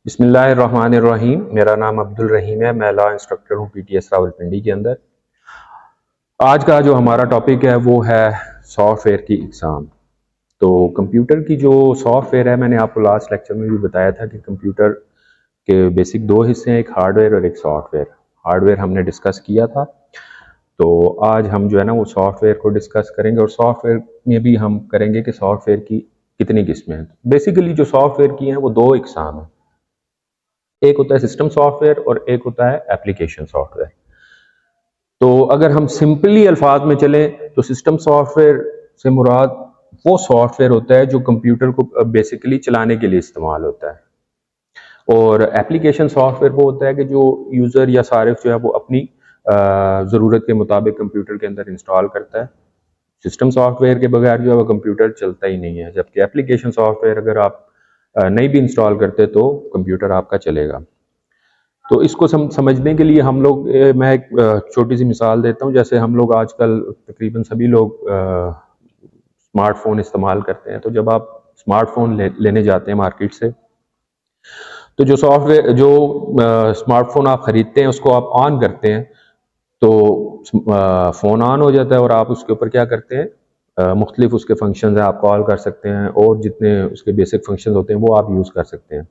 बिस्मिल्लाहिर्रहमानिर्रहीम। मेरा नाम अब्दुल रहीम है। मैं लॉ इंस्ट्रक्टर हूँ पीटीएस रावलपिंडी के अंदर। आज का जो हमारा टॉपिक है वो है सॉफ्टवेयर की एग्ज़ाम। तो कंप्यूटर की जो सॉफ्टवेयर है, मैंने आपको लास्ट लेक्चर में भी बताया था कि कंप्यूटर के बेसिक दो हिस्से हैं, एक हार्डवेयर और एक सॉफ्टवेयर। हार्डवेयर हमने डिस्कस किया था, तो आज हम जो है ना वो सॉफ्टवेयर को डिस्कस करेंगे और सॉफ्टवेयर में भी हम करेंगे कि सॉफ्टवेयर की कितनी किस्में हैं। बेसिकली जो सॉफ्टवेयर की हैं वो दो इकसाम हैं, एक होता है सिस्टम सॉफ्टवेयर और एक होता है एप्लीकेशन सॉफ्टवेयर। तो अगर हम सिंपली अल्फाज में चलें तो सिस्टम सॉफ्टवेयर से मुराद वो सॉफ्टवेयर होता है जो कंप्यूटर को बेसिकली चलाने के लिए इस्तेमाल होता है, और एप्लीकेशन सॉफ्टवेयर वो होता है कि जो यूज़र या सारिफ जो है वो अपनी ज़रूरत के मुताबिक कंप्यूटर के अंदर इंस्टॉल करता है। सिस्टम सॉफ्टवेयर के बगैर जो है वो कंप्यूटर चलता ही नहीं है, जबकि एप्लीकेशन सॉफ्टवेयर अगर आप नहीं भी इंस्टॉल करते तो कंप्यूटर आपका चलेगा। तो इसको समझने के लिए हम लोग मैं एक छोटी सी मिसाल देता हूँ। जैसे हम लोग आजकल तकरीबन सभी लोग स्मार्टफोन इस्तेमाल करते हैं। तो जब आप स्मार्टफोन लेने जाते हैं मार्केट से, तो जो सॉफ्टवेयर जो स्मार्टफोन आप खरीदते हैं उसको आप ऑन करते हैं तो फ़ोन ऑन हो जाता है और आप उसके ऊपर क्या करते हैं, मुख्तलिफ उसके फंक्शन हैं, आप कॉल कर सकते हैं और जितने उसके बेसिक फंक्शन होते हैं वो आप यूज़ कर सकते हैं।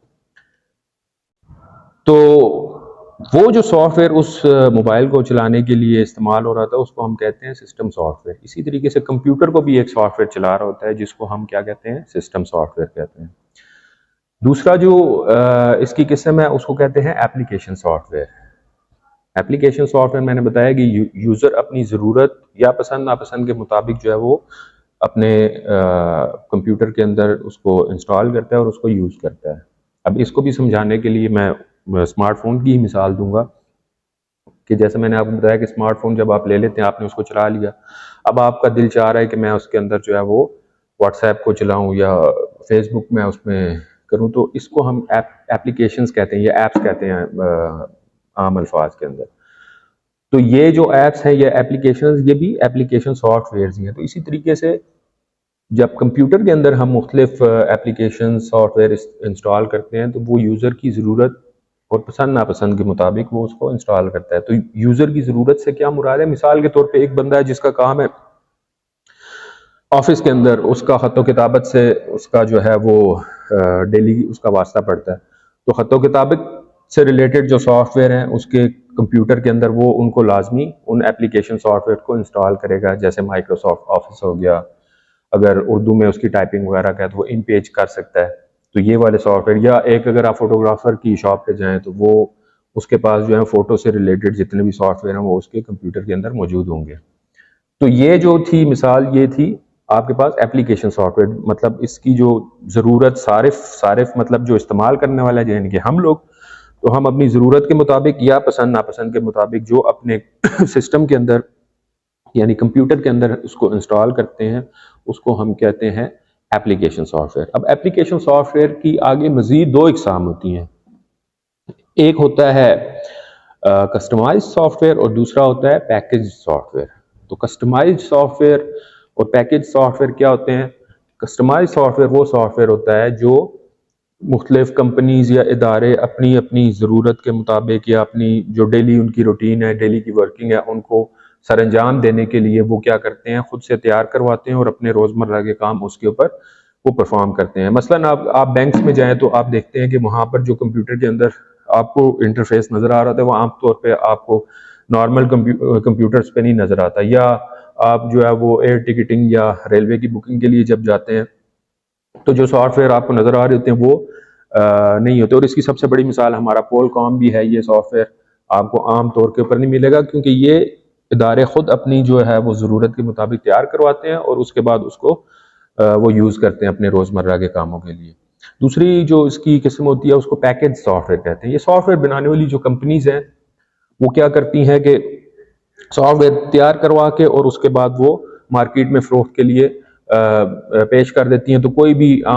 तो वो जो सॉफ्टवेयर उस मोबाइल को चलाने के लिए इस्तेमाल हो रहा था उसको हम कहते हैं सिस्टम सॉफ्टवेयर। इसी तरीके से कंप्यूटर को भी एक सॉफ्टवेयर चला रहा होता है जिसको हम क्या कहते हैं, सिस्टम सॉफ्टवेयर कहते हैं। दूसरा जो इसकी किस्म है उसको कहते हैं एप्लीकेशन सॉफ्टवेयर। एप्लीकेशन सॉफ्टवेयर मैंने बताया कि यूज़र अपनी ज़रूरत या पसंद नापसंद के मुताबिक जो है वो अपने कंप्यूटर के अंदर उसको इंस्टॉल करता है और उसको यूज़ करता है। अब इसको भी समझाने के लिए मैं स्मार्टफोन की ही मिसाल दूंगा कि जैसे मैंने आपको बताया कि स्मार्टफोन जब आप ले लेते हैं, आपने उसको चला लिया, अब आपका दिल चाह रहा है कि मैं उसके अंदर जो है वो व्हाट्सएप को चलाऊं या फेसबुक में उसमें करूं, तो इसको हम एप्लीकेशंस कहते हैं या एप्स कहते हैं आम अल्फाज के अंदर। तो ये जो एप्स है ये एप्लीकेशंस, ये भी एप्लीकेशन सॉफ्टवेयर ही हैं। तो इसी तरीके से जब कंप्यूटर के अंदर हम मुख्तलिफ एप्लीकेशन सॉफ्टवेयर इंस्टॉल करते हैं तो वो यूज़र की ज़रूरत और पसंद नापसंद के मुताबिक वो उसको इंस्टॉल करता है। तो यूज़र की ज़रूरत से क्या मुराद है, मिसाल के तौर पे एक बंदा है जिसका काम है ऑफिस के अंदर उसका ख़त किताबत से उसका जो है वो डेली उसका वास्ता पड़ता है, तो ख़त किताबत से रिलेटेड जो सॉफ्टवेयर हैं उसके कंप्यूटर के अंदर वो उनको लाजमी उन एप्लीकेशन सॉफ्टवेयर को इंस्टॉल करेगा। जैसे माइक्रोसॉफ्ट ऑफिस हो गया, अगर उर्दू में उसकी टाइपिंग वगैरह का है तो वो इन पेज कर सकता है, तो ये वाले सॉफ्टवेयर। या एक अगर आप फोटोग्राफर की शॉप पे जाएं तो वो उसके पास जो है फ़ोटो से रिलेटेड जितने भी सॉफ्टवेयर हैं वो उसके कंप्यूटर के अंदर मौजूद होंगे। तो ये जो थी मिसाल, ये थी आपके पास एप्लीकेशन सॉफ्टवेयर, मतलब इसकी जो ज़रूरत सारिफ मतलब जो इस्तेमाल करने वाला है यानी कि हम लोग, तो हम अपनी ज़रूरत के मुताबिक या पसंद नापसंद के मुताबिक जो अपने सिस्टम के अंदर यानी कंप्यूटर के अंदर उसको इंस्टॉल करते हैं उसको हम कहते हैं एप्लीकेशन सॉफ्टवेयर। अब एप्लीकेशन सॉफ्टवेयर की आगे मजीद दो इकसाम होती हैं, एक होता है कस्टमाइज सॉफ्टवेयर और दूसरा होता है पैकेज सॉफ्टवेयर। तो कस्टमाइज सॉफ्टवेयर और पैकेज सॉफ्टवेयर क्या होते हैं? कस्टमाइज सॉफ्टवेयर वो सॉफ्टवेयर होता है जो मुख्तलिफ कंपनीज या इदारे अपनी अपनी ज़रूरत के मुताबिक या अपनी जो डेली उनकी रूटीन है, डेली की वर्किंग है, उनको सर अंजाम देने के लिए वो क्या करते हैं, खुद से तैयार करवाते हैं और अपने रोज़मर्रा के काम उसके ऊपर वो परफॉर्म करते हैं। मसलन आप बैंक्स में जाएं तो आप देखते हैं कि वहाँ पर जो कंप्यूटर के अंदर आपको इंटरफेस नज़र आ रहा था वो आमतौर पर आपको नॉर्मल कंप्यूटर्स पे नहीं नज़र आता। या आप जो है वो एयर टिकटिंग या रेलवे की बुकिंग के लिए जब जाते हैं तो जो सॉफ्टवेयर आपको नज़र आ रहे होते हैं वो नहीं होते। और इसकी सबसे बड़ी मिसाल हमारा पोलकॉम भी है। ये सॉफ्टवेयर आपको आम तौर के ऊपर नहीं मिलेगा क्योंकि ये इदारे खुद अपनी जो है वो ज़रूरत के मुताबिक तैयार करवाते हैं और उसके बाद उसको वो यूज़ करते हैं अपने रोज़मर्रा के कामों के लिए। दूसरी जो इसकी किस्म होती है उसको पैकेज सॉफ्टवेयर कहते हैं। ये सॉफ्टवेयर बनाने वाली जो कंपनीज हैं वो क्या करती हैं कि सॉफ्टवेयर तैयार करवा के और उसके बाद वो मार्केट में फ़रोख्त के लिए पेश कर देती हैं। तो कोई भी